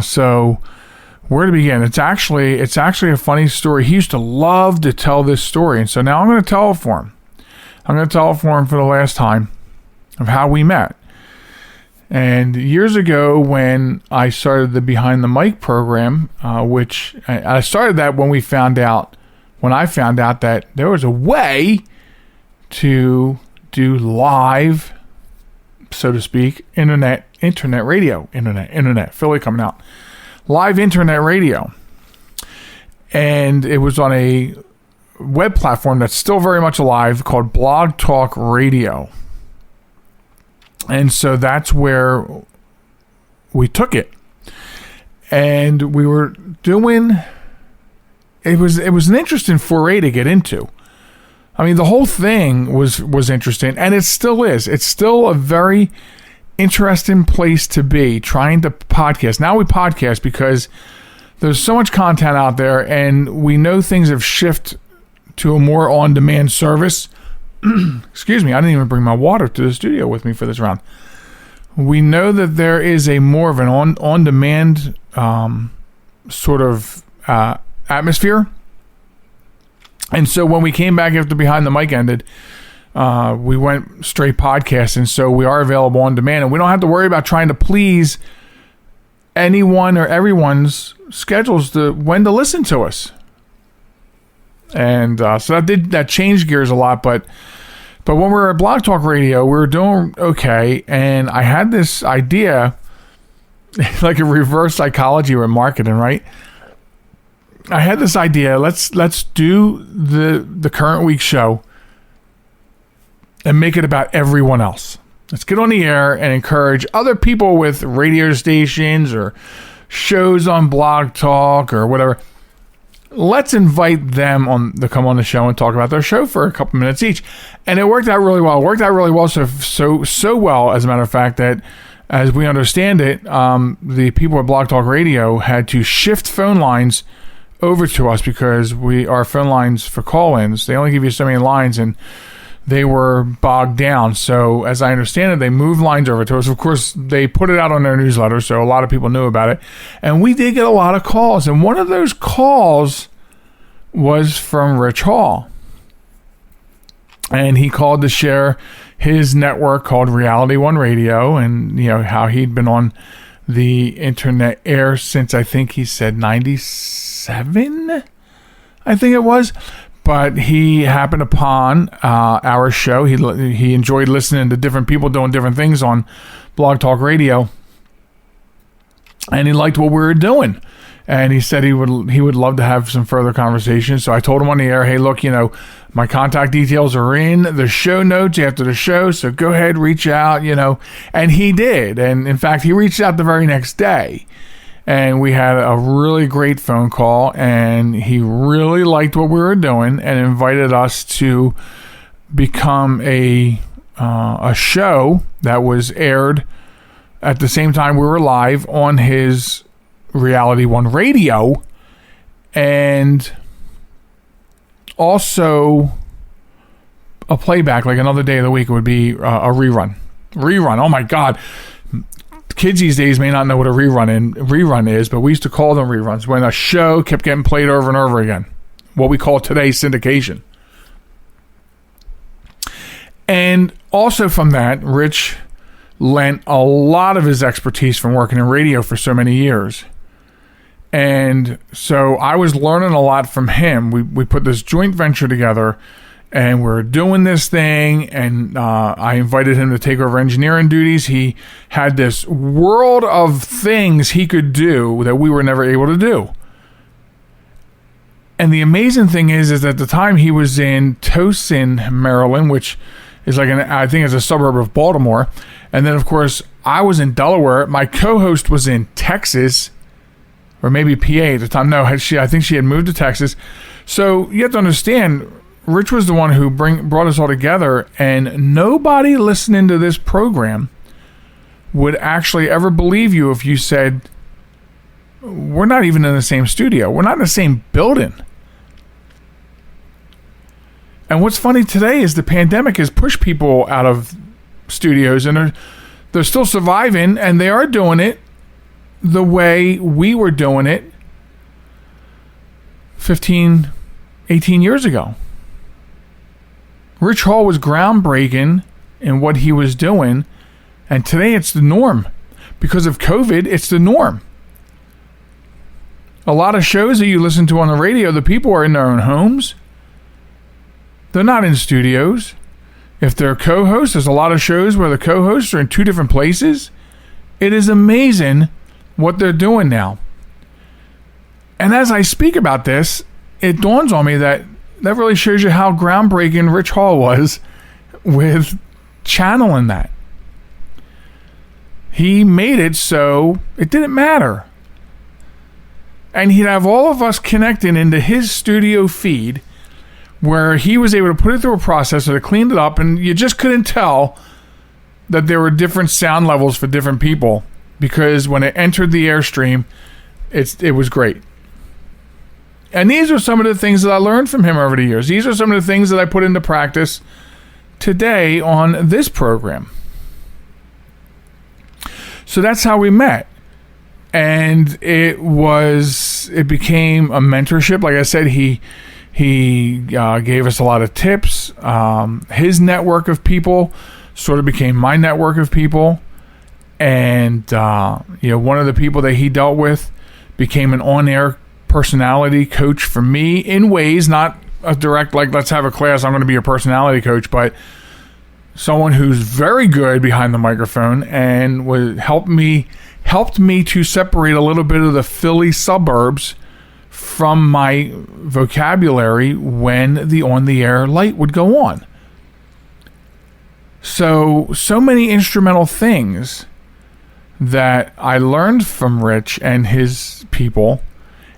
So where to begin? It's actually a funny story. He used to love to tell this story, and so now I'm going to tell it for him. I'm going to tell it for him for the last time of how we met. And years ago, when I started the Behind the Mic program, which I started that when I found out that there was a way to do live, so to speak, internet radio, Philly coming out, live internet radio. And it was on a web platform that's still very much alive called Blog Talk Radio. And so that's where we took it. And we were doing, it was an interesting foray to get into. I mean, the whole thing was interesting, and it still is. It's still a very interesting place to be, trying to podcast. Now we podcast because there's so much content out there, and we know things have shifted to a more on-demand service. Excuse me, I didn't even bring my water to the studio with me for this round. We know that there is a more of an on-demand sort of atmosphere. And so when we came back after Behind the Mic ended, we went straight podcast. And so we are available on demand, and we don't have to worry about trying to please anyone or everyone's schedules when to listen to us. And so that changed gears a lot, but But when we were at Blog Talk Radio, we were doing okay, and I had this idea, like a reverse psychology with marketing, right? I had this idea, let's do the current week's show and make it about everyone else. Let's get on the air and encourage other people with radio stations or shows on Blog Talk or whatever. Let's invite them to come on the show and talk about their show for a couple minutes each. And it worked out really well. It worked out really well, so well, as a matter of fact, that as we understand it, the people at Blog Talk Radio had to shift phone lines over to us because our phone lines for call-ins, they only give you so many lines, and they were bogged down. So as I understand it, they moved lines over to us. Of course, they put it out on their newsletter, so a lot of people knew about it. And we did get a lot of calls. And one of those calls was from Rich Hall. And he called to share his network called Reality One Radio, and how he'd been on the internet air since, I think he said 97, I think it was. But he happened upon our show. He enjoyed listening to different people doing different things on Blog Talk Radio, and he liked what we were doing. And he said he would love to have some further conversations. So I told him on the air, hey, look, my contact details are in the show notes after the show, so go ahead, reach out, And he did. And in fact, he reached out the very next day. And we had a really great phone call, and he really liked what we were doing and invited us to become a show that was aired at the same time we were live on his Reality One Radio, and also a playback, like another day of the week. It would be a rerun. Oh my God. Kids these days may not know what a rerun is, but we used to call them reruns when a show kept getting played over and over again. What we call today syndication. And also from that, Rich lent a lot of his expertise from working in radio for so many years. And so I was learning a lot from him. We put this joint venture together, and we're doing this thing, and I invited him to take over engineering duties. He had this world of things he could do that we were never able to do. And the amazing thing is at the time he was in Towson, Maryland, which is I think it's a suburb of Baltimore. And then, of course, I was in Delaware. My co-host was in Texas, or maybe PA at the time. No, I think she had moved to Texas. So you have to understand, Rich was the one who brought us all together, and nobody listening to this program would actually ever believe you if you said, we're not even in the same studio. We're not in the same building. And what's funny today is the pandemic has pushed people out of studios, and they're still surviving, and they are doing it the way we were doing it 15, 18 years ago. Rich Hall was groundbreaking in what he was doing, and today it's the norm. Because of COVID, it's the norm. A lot of shows that you listen to on the radio, the people are in their own homes. They're not in studios. If they're co-hosts, there's a lot of shows where the co-hosts are in two different places. It is amazing what they're doing now. And as I speak about this, it dawns on me that really shows you how groundbreaking Rich Hall was with channeling that. He made it so it didn't matter. And he'd have all of us connecting into his studio feed, where he was able to put it through a processor that cleaned it up, and you just couldn't tell that there were different sound levels for different people, because when it entered the Airstream, it was great. And these are some of the things that I learned from him over the years. These are some of the things that I put into practice today on this program. So that's how we met. And it became a mentorship. Like I said, he gave us a lot of tips. His network of people sort of became my network of people. And, one of the people that he dealt with became an on-air personality coach for me in ways, not a direct, like, let's have a class, I'm going to be your personality coach, but someone who's very good behind the microphone and helped me to separate a little bit of the Philly suburbs from my vocabulary when the on-the-air light would go on. So many instrumental things that I learned from Rich and his people,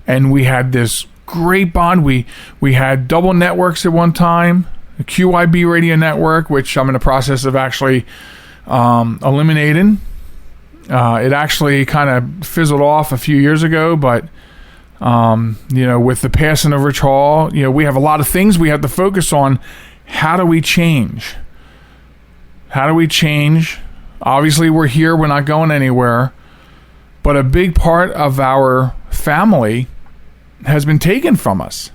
and we had this great bond. We had double networks at one time, the QIB radio network, which I'm in the process of actually eliminating. It actually kind of fizzled off a few years ago, but with the passing of Rich Hall, we have a lot of things we have to focus on. How do we change? Obviously, we're here. We're not going anywhere. But a big part of our family has been taken from us.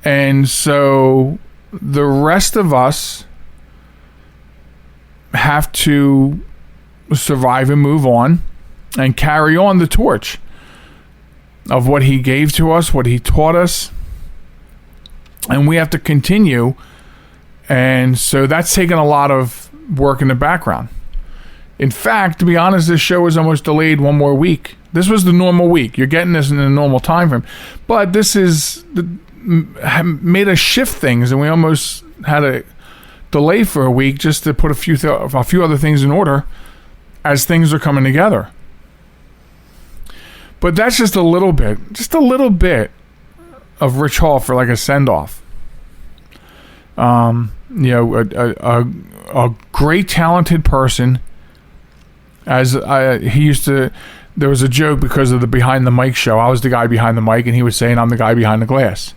And so the rest of us have to survive and move on and carry on the torch of what he gave to us, what he taught us. And we have to continue. And so that's taken a lot of work in the background. In fact, to be honest, this show was almost delayed one more week. This was the normal week. You're getting this in the normal time frame. But this made us shift things, and we almost had a delay for a week just to put a few other things in order as things are coming together. But that's just a little bit of Rich Hall for like a send-off. A great talented person. There was a joke because of the Behind the Mic show. I was the guy behind the mic, and he was saying I'm the guy behind the glass.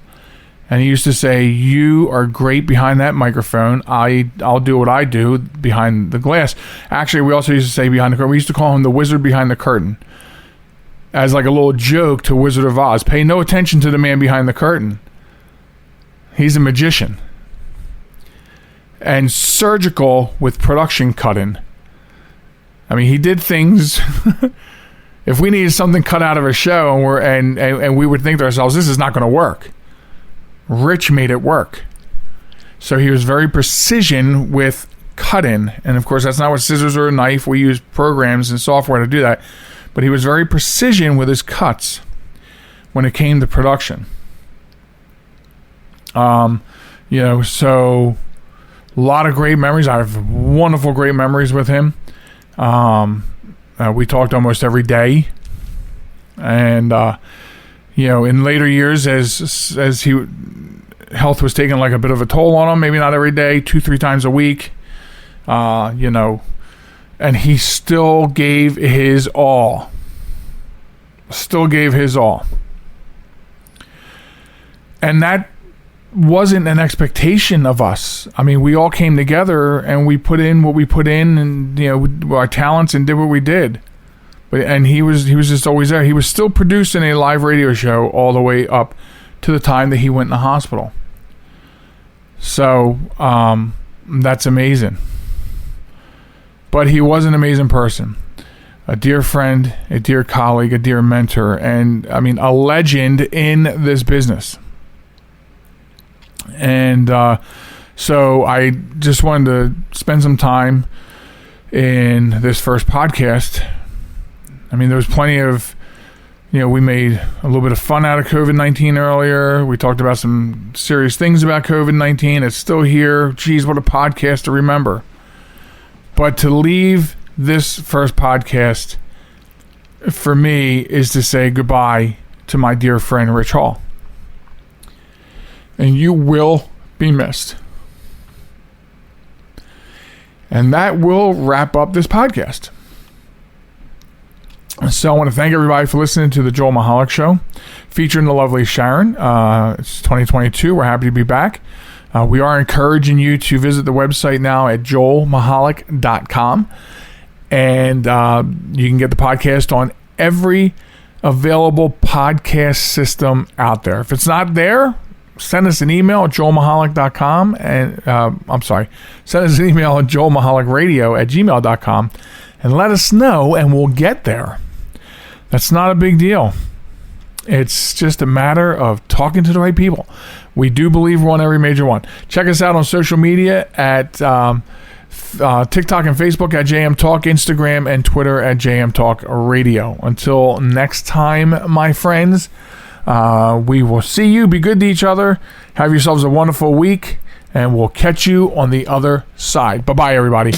And he used to say, you are great behind that microphone. I'll do what I do behind the glass. Actually, we also used to say behind the curtain. We used to call him the wizard behind the curtain, as like a little joke to Wizard of Oz. Pay no attention to the man behind the curtain. He's a magician. And surgical with production cut-in. I mean, he did things. If we needed something cut out of a show and we would think to ourselves, this is not going to work, Rich made it work. So he was very precision with cut-in. And of course, that's not what scissors or a knife. We use programs and software to do that. But he was very precision with his cuts when it came to production. So a lot of great memories. I have wonderful, great memories with him. We talked almost every day. And, in later years, as health was taking like a bit of a toll on him, maybe not every day, 2-3 times a week, and he still gave his all. And that wasn't an expectation of us. I mean, we all came together and we put in what we put in, and our talents, and did what we did. And he was just always there. He was still producing a live radio show all the way up to the time that he went in the hospital. So that's amazing. But he was an amazing person, a dear friend, a dear colleague, a dear mentor, and I mean a legend in this business. And so I just wanted to spend some time in this first podcast. I mean, there was plenty of, we made a little bit of fun out of COVID-19 earlier. We talked about some serious things about COVID-19. It's still here. Geez, what a podcast to remember. But to leave this first podcast for me is to say goodbye to my dear friend Rich Hall. And you will be missed. And that will wrap up this podcast. So I want to thank everybody for listening to the Joel Michalec Show, featuring the lovely Sharen. It's 2022. We're happy to be back. We are encouraging you to visit the website now at joelmichalec.com. And you can get the podcast on every available podcast system out there. If it's not there, send us an email at joelmichalec.com. And send us an email at joelmichalecradio@gmail.com and let us know, and we'll get there. That's not a big deal. It's just a matter of talking to the right people. We do believe we're on every major one. Check us out on social media at TikTok and Facebook at JM Talk, Instagram and Twitter at JM Talk Radio. Until next time, my friends, we will see you. Be good to each other. Have yourselves a wonderful week, and we'll catch you on the other side. Bye-bye, everybody.